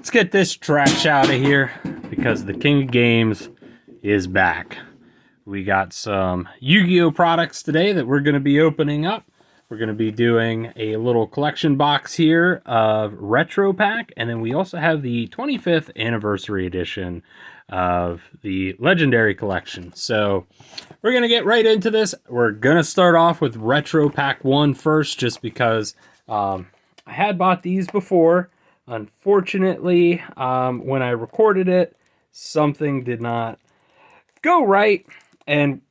let's get this trash out of here because the King of Games is back. We got some Yu-Gi-Oh products today that we're going to be opening up. We're going to be doing a little collection box here of Retro Pack, and then we also have the 25th anniversary edition of the Legendary Collection. So we're going to get right into this. We're going to start off with Retro Pack 1 first, just because I had bought these before. Unfortunately, when I recorded it, something did not go right and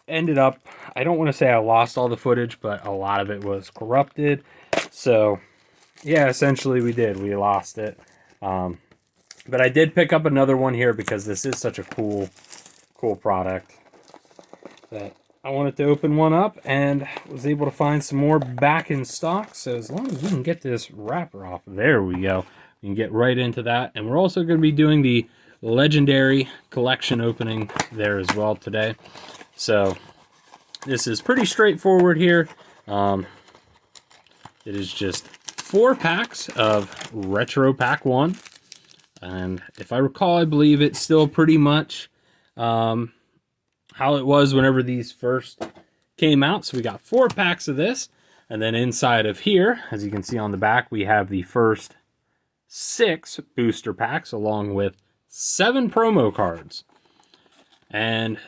ended up, I don't want to say I lost all the footage, but a lot of it was corrupted. So yeah, essentially we did. We lost it. But I did pick up another one here because this is such a cool product that I wanted to open one up, and was able to find some more back in stock. So as long as we can get this wrapper off, there we go. We can get right into that. And we're also going to be doing the Legendary Collection opening there as well today. So this is pretty straightforward here. It is just 4 packs of Retro Pack 1. And if I recall, I believe it's still pretty much how it was whenever these first came out. So we got 4 packs of this, and then inside of here, as you can see on the back, we have the first 6 booster packs along with 7 promo cards. And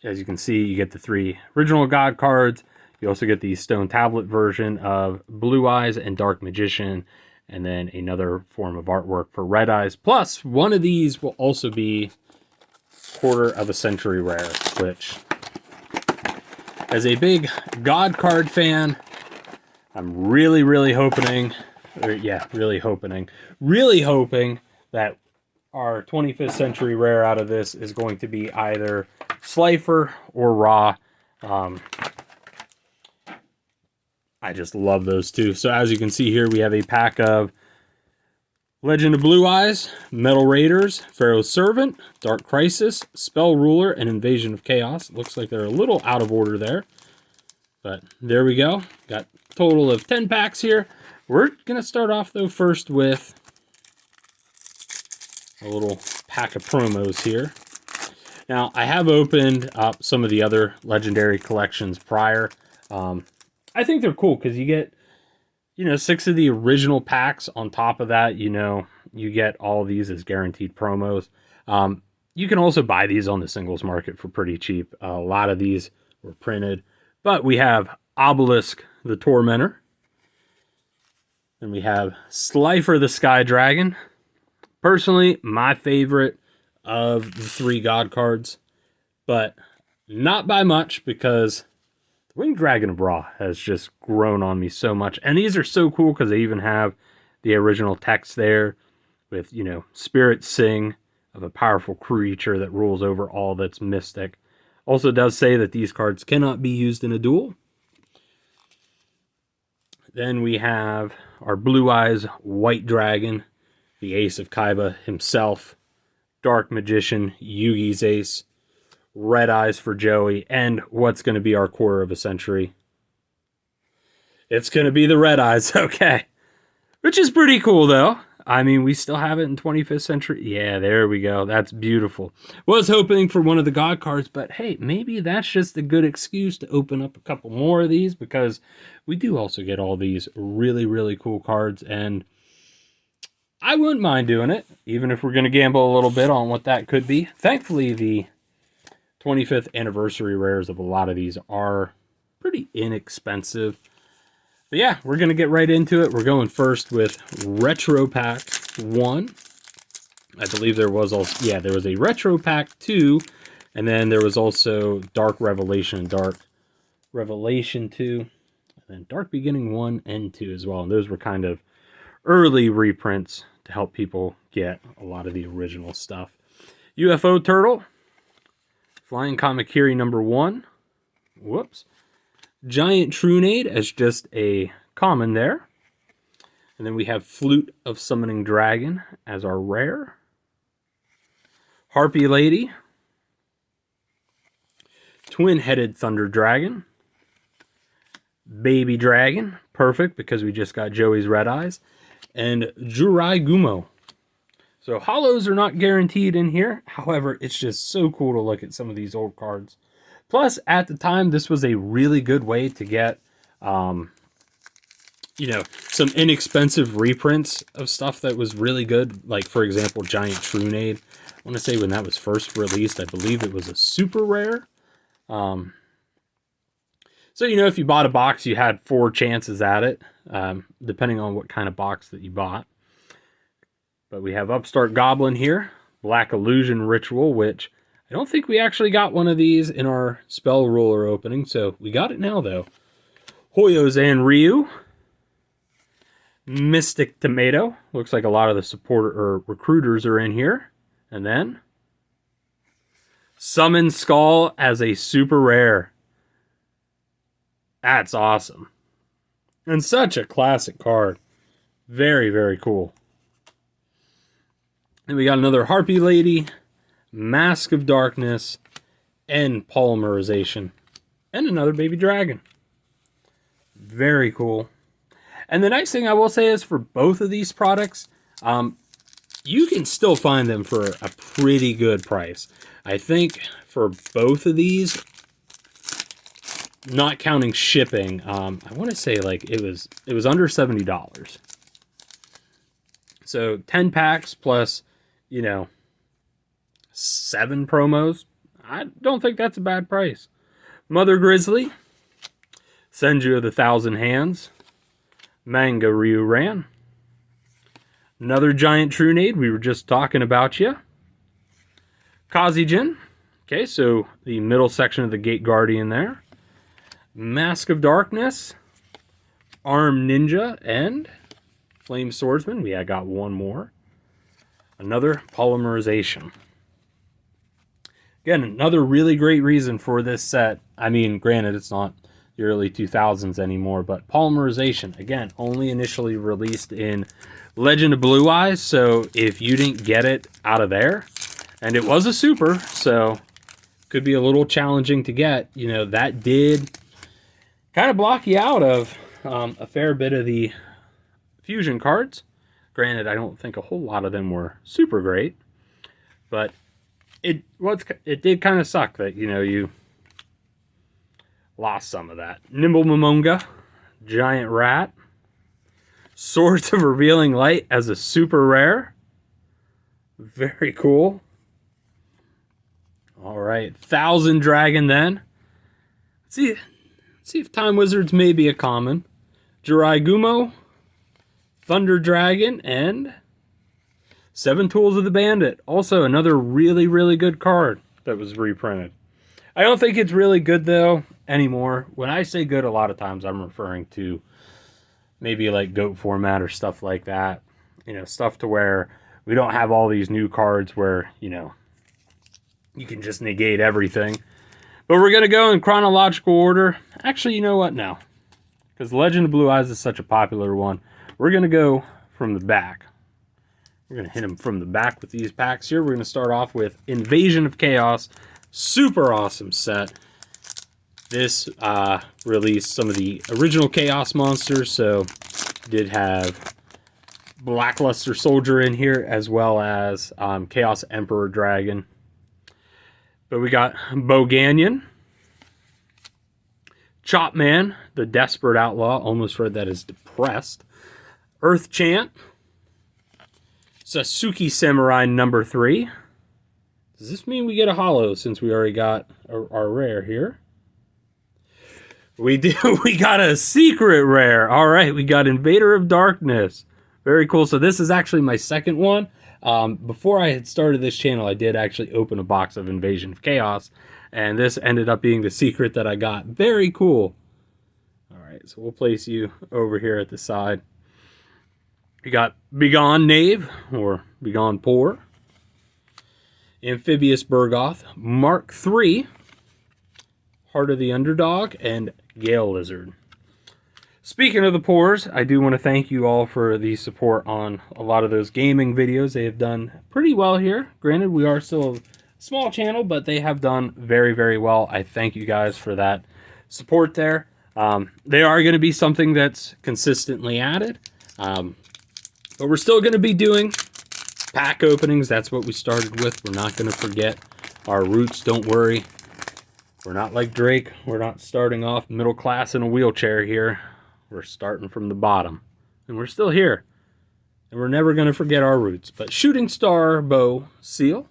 as you can see, you get the 3 original God cards. You also get the Stone Tablet version of Blue Eyes and Dark Magician, and then another form of artwork for Red Eyes. Plus, one of these will also be quarter of a century rare, which, as a big God card fan, I'm really hoping that our 25th century rare out of this is going to be either Slifer or Ra. I just love those two. So as you can see here, we have a pack of Legend of Blue Eyes, Metal Raiders, Pharaoh's Servant, Dark Crisis, Spell Ruler, and Invasion of Chaos. Looks like they're a little out of order there, but there we go. Got a total of 10 packs here. We're going to start off, though, first with a little pack of promos here. Now, I have opened up some of the other Legendary collections prior. I think they're cool because you get, 6 of the original packs. On top of that, you get all these as guaranteed promos. You can also buy these on the singles market for pretty cheap. A lot of these were printed. But we have Obelisk the Tormentor. And we have Slifer the Sky Dragon. Personally, my favorite of the 3 God cards. But not by much, because the Winged Dragon of Ra has just grown on me so much. And these are so cool because they even have the original text there with, Spirit Sing of a powerful creature that rules over all that's mystic. Also does say that these cards cannot be used in a duel. Then we have our Blue Eyes White Dragon, the Ace of Kaiba himself, Dark Magician, Yugi's Ace, Red Eyes for Joey, and what's going to be our quarter of a century. It's going to be the Red Eyes, okay. Which is pretty cool, though. I mean, we still have it in 25th century. Yeah, there we go. That's beautiful. Was hoping for one of the God cards, but hey, maybe that's just a good excuse to open up a couple more of these, because we do also get all these really cool cards, and I wouldn't mind doing it, even if we're going to gamble a little bit on what that could be. Thankfully, the 25th anniversary rares of a lot of these are pretty inexpensive. But yeah, we're going to get right into it. We're going first with Retro Pack 1. I believe there was also, there was a Retro Pack 2, and then there was also Dark Revelation and Dark Revelation 2, and then Dark Beginning 1 and 2 as well. And those were kind of early reprints to help people get a lot of the original stuff. UFO Turtle, Flying Kamakiri number 1. Whoops. Giant Trunade as just a common there. And then we have Flute of Summoning Dragon as our rare. Harpy Lady. Twin-Headed Thunder Dragon. Baby Dragon. Perfect, because we just got Joey's Red Eyes. And Jurai Gumo. So holos are not guaranteed in here. However, it's just so cool to look at some of these old cards. Plus, at the time, this was a really good way to get, you know, some inexpensive reprints of stuff that was really good. Like, for example, Giant Trunade. I want to say when that was first released, I believe it was a super rare. So, you know, if you bought a box, you had 4 chances at it, depending on what kind of box that you bought. But we have Upstart Goblin here, Black Illusion Ritual, which I don't think we actually got one of these in our Spell Ruler opening, so we got it now, though. Hoyozan Ryu, Mystic Tomato. Looks like a lot of the supporter or recruiters are in here. And then Summon Skull as a super rare. That's awesome. And such a classic card. Very, very cool. And we got another Harpy Lady, Mask of Darkness, and Polymerization. And another Baby Dragon. Very cool. And the nice thing I will say is for both of these products, you can still find them for a pretty good price. I think for both of these, not counting shipping, I want to say like it was under $70. So 10 packs plus, you know, 7 promos. I don't think that's a bad price. Mother Grizzly, Senju of the Thousand Hands, Manga Ryuran, another Giant Trunade, we were just talking about you. Kazijin, okay, so the middle section of the Gate Guardian there. Mask of Darkness, Arm Ninja, and Flame Swordsman. We had got one more. Another Polymerization. Again, another really great reason for this set. I mean, granted, it's not the early 2000s anymore, but Polymerization, again, only initially released in Legend of Blue Eyes, so if you didn't get it out of there, and it was a super, so could be a little challenging to get, you know, that did kind of block you out of a fair bit of the fusion cards. Granted, I don't think a whole lot of them were super great, but it did kind of suck that, you know, you lost some of that. Nimble Momonga, Giant Rat, Swords of Revealing Light as a super rare. Very cool. All right, Thousand Dragon then. Let's see if Time Wizards may be a common. Jirai Gumo, Thunder Dragon, and 7 Tools of the Bandit. Also another really, really good card that was reprinted. I don't think it's really good, though, anymore. When I say good, a lot of times I'm referring to maybe like GOAT format or stuff like that. You know, stuff to where we don't have all these new cards where, you know, you can just negate everything. But we're going to go in chronological order. Actually, you know what? No. Because Legend of Blue Eyes is such a popular one. We're going to go from the back. We're going to hit them from the back with these packs here. We're going to start off with Invasion of Chaos. Super awesome set. This released some of the original Chaos monsters. So did have Blackluster Soldier in here, as well as Chaos Emperor Dragon. But we got Boganian, Chopman, the Desperate Outlaw, almost read that as depressed, Earth Chant, Sasuke Samurai number 3. Does this mean we get a holo since we already got our rare here? We do. We got a secret rare. All right, we got Invader of Darkness. Very cool. So this is actually my second one. Before I had started this channel, I did actually open a box of Invasion of Chaos, and this ended up being the secret that I got. Very cool. All right, so we'll place you over here at the side. You got Begone Knave, or Begone Poor, Amphibious Burgoth, Mark III, Heart of the Underdog, and Gale Lizard. Speaking of the poors, I do want to thank you all for the support on a lot of those gaming videos. They have done pretty well here. Granted, we are still a small channel, but they have done very, very well. I thank you guys for that support there. They are going to be something that's consistently added. But we're still going to be doing pack openings. That's what we started with. We're not going to forget our roots. Don't worry. We're not like Drake. We're not starting off middle class in a wheelchair here. We're starting from the bottom. And we're still here. And we're never going to forget our roots. But Shooting Star Bow Seal.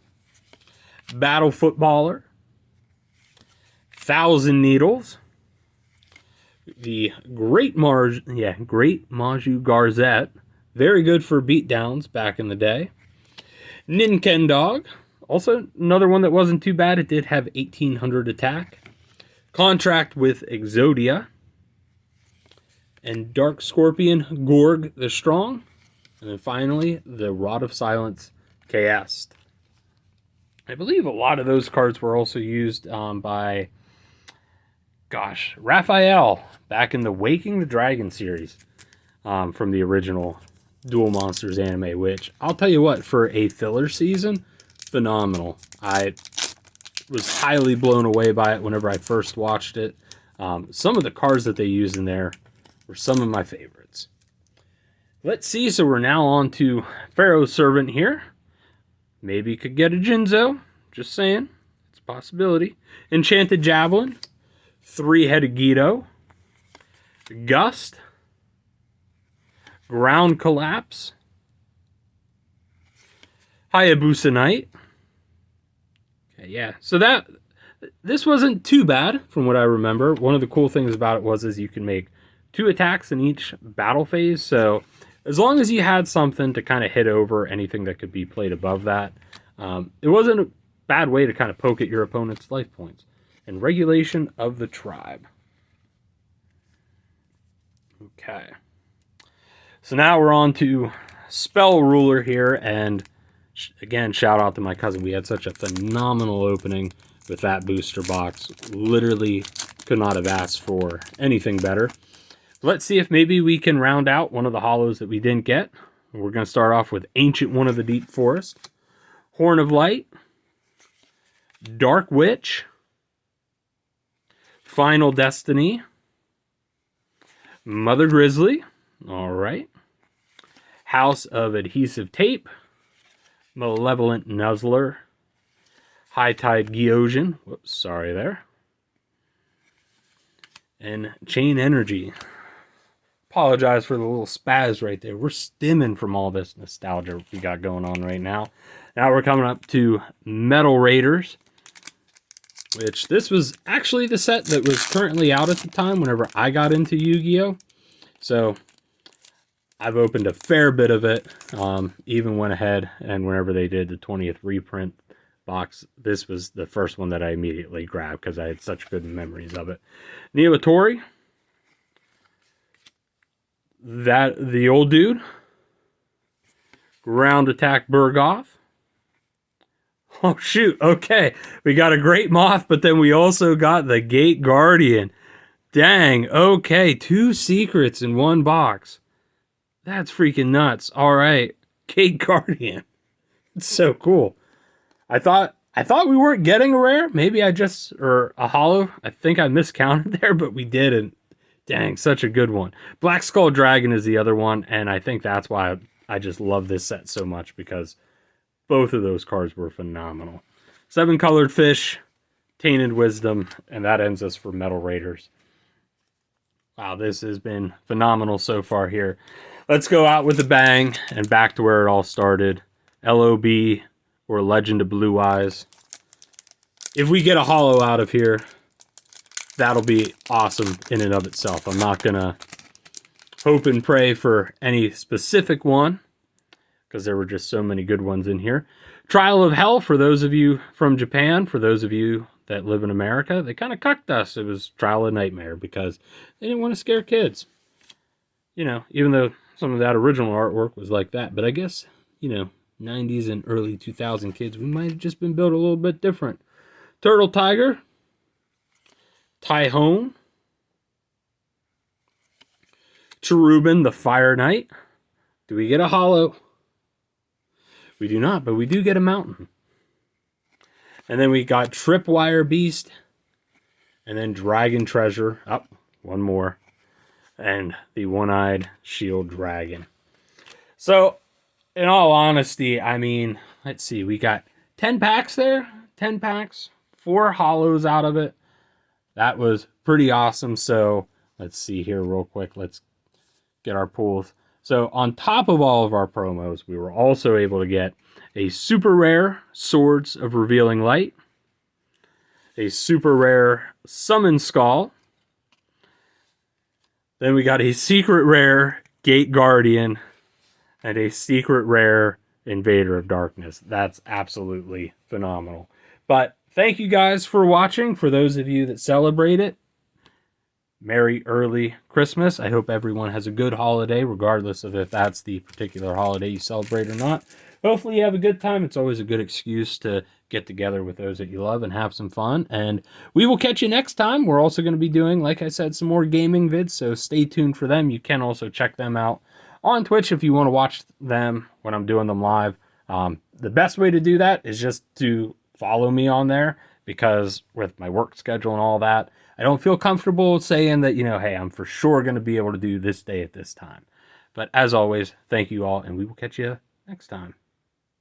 Battle Footballer. 1,000 Needles. The Great Maju Garzette. Very good for beatdowns back in the day. Ninkendog. Also, another one that wasn't too bad. It did have 1,800 attack. Contract with Exodia. And Dark Scorpion Gorg the Strong. And then finally, the Rod of Silence KS. I believe a lot of those cards were also used by, Raphael back in the Waking the Dragon series from the original Duel Monsters anime, which I'll tell you what, for a filler season, phenomenal. I was highly blown away by it whenever I first watched it. Some of the cards that they used in there were some of my favorites. Let's see, so we're now on to Pharaoh's Servant here. Maybe could get a Jinzo. Just saying. It's a possibility. Enchanted Javelin. 3-headed Guido. Gust. Ground Collapse. Hayabusa Knight. Okay, yeah. So this wasn't too bad from what I remember. One of the cool things about it was you can make 2 attacks in each battle phase. So as long as you had something to kind of hit over anything that could be played above that, it wasn't a bad way to kind of poke at your opponent's life points. And Regulation of the Tribe. Okay. So now we're on to Spell Ruler here. And again, shout out to my cousin. We had such a phenomenal opening with that booster box. Literally could not have asked for anything better. Let's see if maybe we can round out one of the holos that we didn't get. We're going to start off with Ancient One of the Deep Forest. Horn of Light. Dark Witch. Final Destiny. Mother Grizzly. All right. House of Adhesive Tape. Malevolent Nuzzler. High Tide Gyojin. Whoops, sorry there. And Chain Energy. Apologize for the little spaz right there. We're stimming from all this nostalgia we got going on right now. Now we're coming up to Metal Raiders, which this was actually the set that was currently out at the time whenever I got into Yu-Gi-Oh! So I've opened a fair bit of it, even went ahead and whenever they did the 20th reprint box, this was the first one that I immediately grabbed because I had such good memories of it. Neotori. The old dude. Ground Attack Burgoth. Oh, shoot. Okay. We got a Great Moth, but then we also got the Gate Guardian. Dang. Okay. 2 secrets in one box. That's freaking nuts. All right. Gate Guardian. It's so cool. I thought we weren't getting a rare. Maybe or a holo. I think I miscounted there, but we didn't. Dang, such a good one. Black Skull Dragon is the other one, and I think that's why I just love this set so much, because both of those cards were phenomenal. 7 Colored Fish, Tainted Wisdom, and that ends us for Metal Raiders. Wow, this has been phenomenal so far here. Let's go out with a bang and back to where it all started. LOB or Legend of Blue Eyes. If we get a holo out of here, that'll be awesome in and of itself. I'm not going to hope and pray for any specific one, because there were just so many good ones in here. Trial of Hell, for those of you from Japan, for those of you that live in America, they kind of cucked us. It was Trial of Nightmare because they didn't want to scare kids. You know, even though some of that original artwork was like that. But I guess, 90s and early 2000 kids, we might have just been built a little bit different. Turtle Tiger. Tyhone. Cherubin, the Fire Knight. Do we get a holo? We do not, but we do get a mountain. And then we got Tripwire Beast. And then Dragon Treasure. Oh, one more. And the One-Eyed Shield Dragon. So, in all honesty, I mean, let's see, we got 10 packs there, 10 packs, 4 hollows out of it. That was pretty awesome. So let's see here real quick. Let's get our pulls. So on top of all of our promos, we were also able to get a super rare Swords of Revealing Light, a super rare Summon Skull. Then we got a secret rare Gate Guardian and a secret rare Invader of Darkness. That's absolutely phenomenal. But thank you guys for watching. For those of you that celebrate it, Merry early Christmas. I hope everyone has a good holiday, regardless of if that's the particular holiday you celebrate or not. Hopefully you have a good time. It's always a good excuse to get together with those that you love and have some fun. And we will catch you next time. We're also going to be doing, like I said, some more gaming vids, so stay tuned for them. You can also check them out on Twitch if you want to watch them when I'm doing them live. The best way to do that is just to follow me on there, because with my work schedule and all that, I don't feel comfortable saying that, hey, I'm for sure going to be able to do this day at this time. But as always, thank you all, and we will catch you next time.